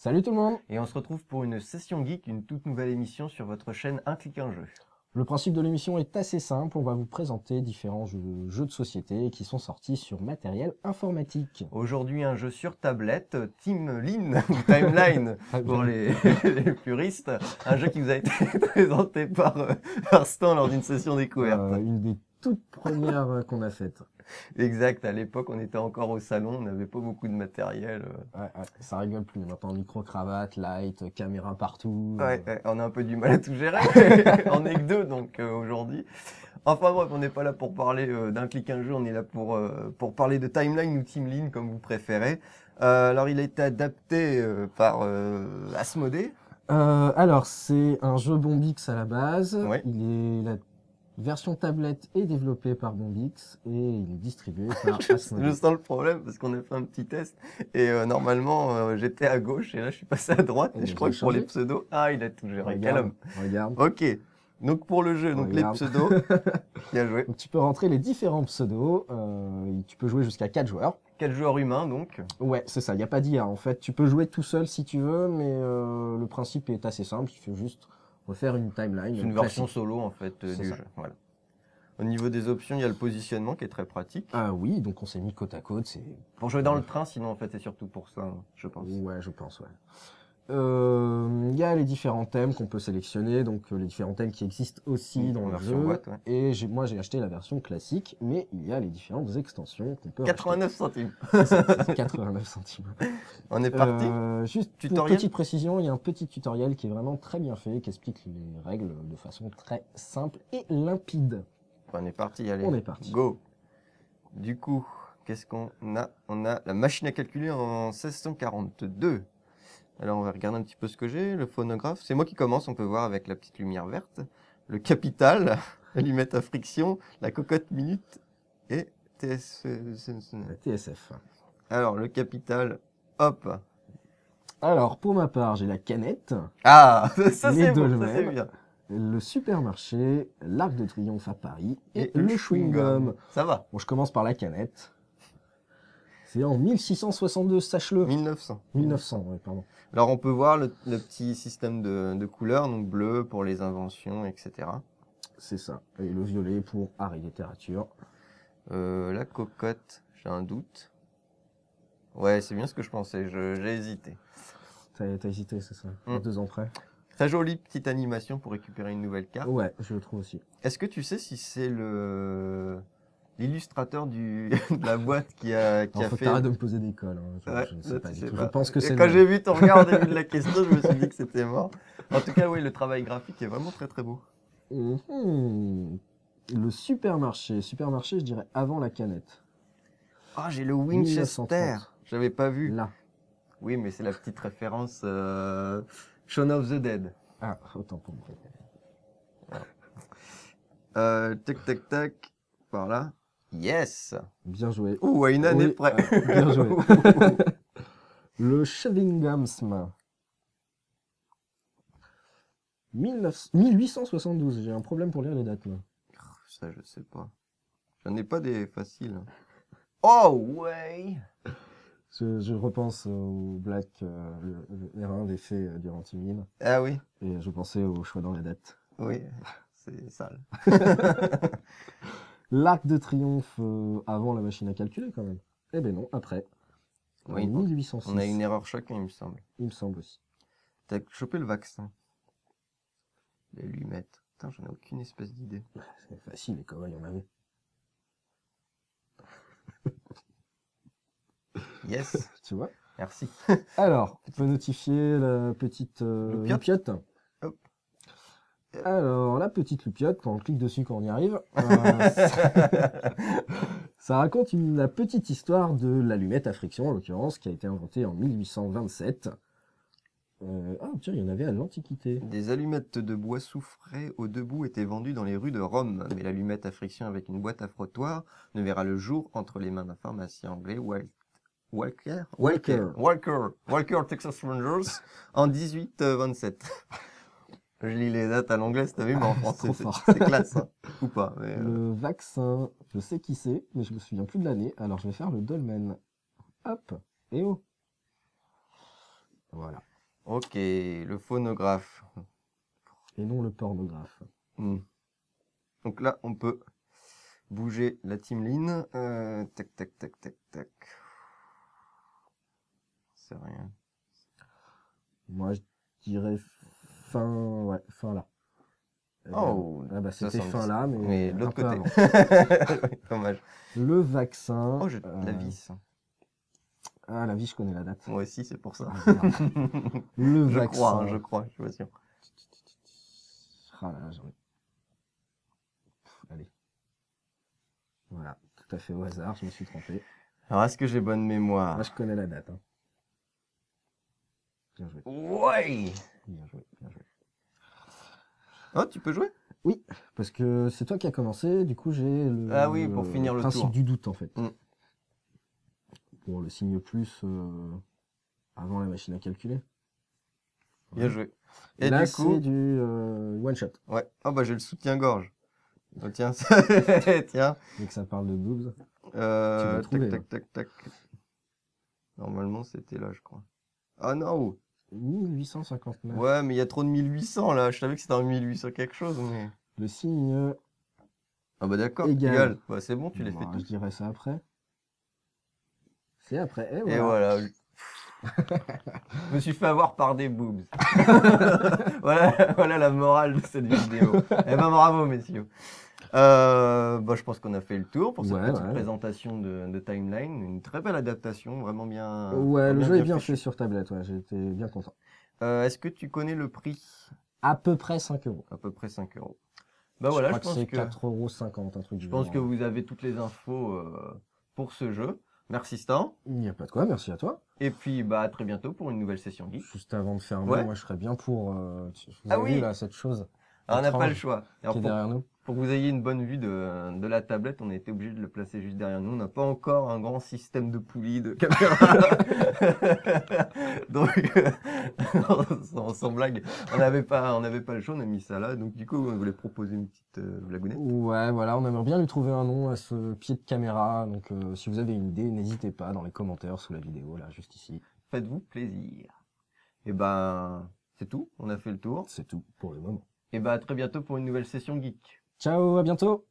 Salut tout le monde! Et on se retrouve pour une session geek, une toute nouvelle émission sur votre chaîne Un clic un jeu. Le principe de l'émission est assez simple, on va vous présenter différents jeux de société qui sont sortis sur matériel informatique. Aujourd'hui, un jeu sur tablette, Timeline, ou Timeline pour les puristes. Un jeu qui vous a été présenté par Stan lors d'une session découverte. Une des toutes premières qu'on a faites. Exact, à l'époque on était encore au salon, on n'avait pas beaucoup de matériel. Ouais, ça rigole plus, maintenant micro-cravate, light, caméra partout. Ouais, on a un peu du mal à tout gérer, on est que deux donc aujourd'hui. Enfin bref, on n'est pas là pour parler d'un clic un jeu, on est là pour parler de Timeline ou Timeline comme vous préférez. Alors il a été adapté par Asmodée. Alors c'est un jeu Bombix à la base, Ouais. la version tablette est développée par Bombix et il est distribué par Asmodée. Je sens le problème parce qu'on a fait un petit test et normalement j'étais à gauche et là je suis passé à droite et je crois que pour les pseudos, il a tout géré, quel homme. Regarde. Ok, donc pour le jeu, donc les pseudos, bien joué. Donc, tu peux rentrer les différents pseudos, tu peux jouer jusqu'à 4 joueurs. 4 joueurs humains donc. Ouais, c'est ça, il n'y a pas d'IA en fait. Tu peux jouer tout seul si tu veux, mais le principe est assez simple, il faut juste refaire une timeline. C'est une version solo en fait du jeu. Voilà. Au niveau des options, il y a le positionnement qui est très pratique. Ah oui, donc on s'est mis côte à côte. Pour jouer dans le train, sinon en fait c'est surtout pour ça, je pense. Ouais, je pense, ouais. Il y a les différents thèmes qu'on peut sélectionner, donc les différents thèmes qui existent aussi dans le jeu. Boîte, ouais. Et moi j'ai acheté la version classique, mais il y a les différentes extensions qu'on peut 89 centimes. C'est ça, 89 centimes. On est parti. Juste tutoriel. Une petite précision, il y a un petit tutoriel qui est vraiment très bien fait, qui explique les règles de façon très simple et limpide. On est parti, allez. On est parti. Go. Du coup, qu'est-ce qu'on a? On a la machine à calculer en 1642. Alors, on va regarder un petit peu ce que j'ai. Le phonographe, c'est moi qui commence, on peut voir avec la petite lumière verte. Le capital, l'allumette à friction, la cocotte minute et TSF. Alors, le capital, hop. Alors, pour ma part, j'ai la canette. Ah, ça les c'est deux bon, ça c'est mêmes, bien. le supermarché, l'Arc de Triomphe à Paris et le le chewing-gum. Ça va. Bon, je commence par la canette. C'est en 1662, sache-le. 1900. 1900, ouais, pardon. Alors, on peut voir le petit système de couleurs, donc bleu pour les inventions, etc. C'est ça. Et le violet pour art et littérature. La cocotte, j'ai un doute. Ouais, c'est bien ce que je pensais, j'ai hésité. T'as hésité, c'est ça, 2 ans près. Très jolie petite animation pour récupérer une nouvelle carte. Ouais, je le trouve aussi. Est-ce que tu sais si c'est l'illustrateur de la boîte qui a Faut fait... que t'arrêtes de me poser des colles. Hein. Je ne sais pas du tout. Je pense que c'est... Quand j'ai vu ton regard au début de la question, je me suis dit que c'était mort. En tout cas, oui, le travail graphique est vraiment très très beau. Le supermarché. Supermarché, je dirais avant la canette. Ah, j'ai le Winchester. 1930. J'avais pas vu. Là. Oui, mais c'est la petite référence Shaun of the Dead. Ah, autant pour moi. Tac, tac, tac. Par là. Yes. Bien joué. Ouh, à une année près. Bien joué. Le Shaving Gums. 1872. J'ai un problème pour lire les dates, là. Ça, je sais pas. J'en ai pas des faciles. Oh, ouais. Je repense au Black, R1 des fées durant Timine. Ah oui. Et je pensais au choix dans la date. Oui, c'est sale. L'Arc de Triomphe avant la machine à calculer, quand même. Eh ben non, après. Oui, en 1806. On a une erreur chacun, il me semble. Il me semble aussi. T'as chopé le vaccin. Les allumettes. Putain, j'en ai aucune espèce d'idée. C'est facile, les cow-boys, il y en avait. Yes. Tu vois? Merci. Alors, on peut notifier la petite loupiote. Hop. Alors, la petite loupiote, quand on clique dessus, quand on y arrive, ça raconte la petite histoire de l'allumette à friction, en l'occurrence, qui a été inventée en 1827. Tiens, il y en avait à l'Antiquité. Des allumettes de bois soufré au debout étaient vendues dans les rues de Rome, mais l'allumette à friction avec une boîte à frottoir ne verra le jour entre les mains d'un pharmacien anglais, Walker, Texas Rangers, en 1827. Je lis les dates à l'anglais, t'as vu, mais en français, c'est classe, hein. Ou pas. Mais Le vaccin, je sais qui c'est, mais je me souviens plus de l'année, alors je vais faire le dolmen. Hop, et oh. Voilà. Ok, le phonographe. Et non le pornographe. Hmm. Donc là, on peut bouger la Teamline. Tac, tac, tac, tac, tac. C'est rien. Moi, je dirais fin là. Oh, Ah bah c'était 70. fin là, mais de un l'autre peu côté. avant. Dommage. Le vaccin. Oh, la vis. Ah, la vie, je connais la date. Moi aussi, c'est pour ça. Ah, merde. Le Je vaccin. crois, je suis pas sûr. Ah là, j'en ai. Allez. Voilà, tout à fait au hasard, je me suis trompé. Alors, est-ce que j'ai bonne mémoire? Moi, je connais la date. Hein. Bien joué. Ouais! Bien joué, bien joué. Oh, tu peux jouer? Oui, parce que c'est toi qui as commencé, du coup j'ai Ah oui, pour finir le principe tour. du doute en fait. Mm. Bon, le signe plus avant la machine à calculer. Bien joué. Et là, du coup, c'est du one shot. ouais. Oh bah j'ai le soutien-gorge. Oh, tiens, tiens. Dès que ça parle de boobs, tu vas trouver. Tac, tac, tac, tac. Normalement, c'était là, je crois. Ah non! 1859. Ouais, mais il y a trop de 1800 là. Je savais que c'était en 1800 quelque chose, mais. Le signe Ah bah d'accord, égal. égal. Bah c'est bon, tu les fais Bon, tous. je dirais ça après. C'est après. Et Et voilà. voilà. Je me suis fait avoir par des boobs. Voilà la morale de cette vidéo. Eh ben bravo messieurs. Bah, je pense qu'on a fait le tour pour cette Ouais, petite ouais. présentation de Timeline. Une très belle adaptation, vraiment bien. Ouais, le jeu est bien fichu. fait sur tablette, ouais, j'étais bien content. Est-ce que tu connais le prix? À peu près 5 euros. À peu près 5 euros. Bah voilà, je je crois pense que c'est que 4,50 €, un truc je du pense genre. que vous avez toutes les infos pour ce jeu. Merci Stan. Il n'y a pas de quoi, merci à toi. Et puis bah à très bientôt pour une nouvelle session geek. Juste avant de fermer, Ouais. moi je serais bien pour. Vous Ah avez oui. vu là cette chose Alors, on n'a pas le étrange choix. qui Alors, est derrière nous? pour que vous ayez une bonne vue de la tablette, on a été obligé de le placer juste derrière nous. On n'a pas encore un grand système de poulies, de caméra. Donc, sans blague, on n'avait pas le choix, on a mis ça là. Donc, du coup, on voulait proposer une petite blagounette. Ouais, voilà, on aimerait bien lui trouver un nom à ce pied de caméra. Donc si vous avez une idée, n'hésitez pas dans les commentaires sous la vidéo, là, juste ici. Faites-vous plaisir. Et ben, c'est tout. On a fait le tour. C'est tout pour le moment. Et ben, à très bientôt pour une nouvelle session geek. Ciao, à bientôt!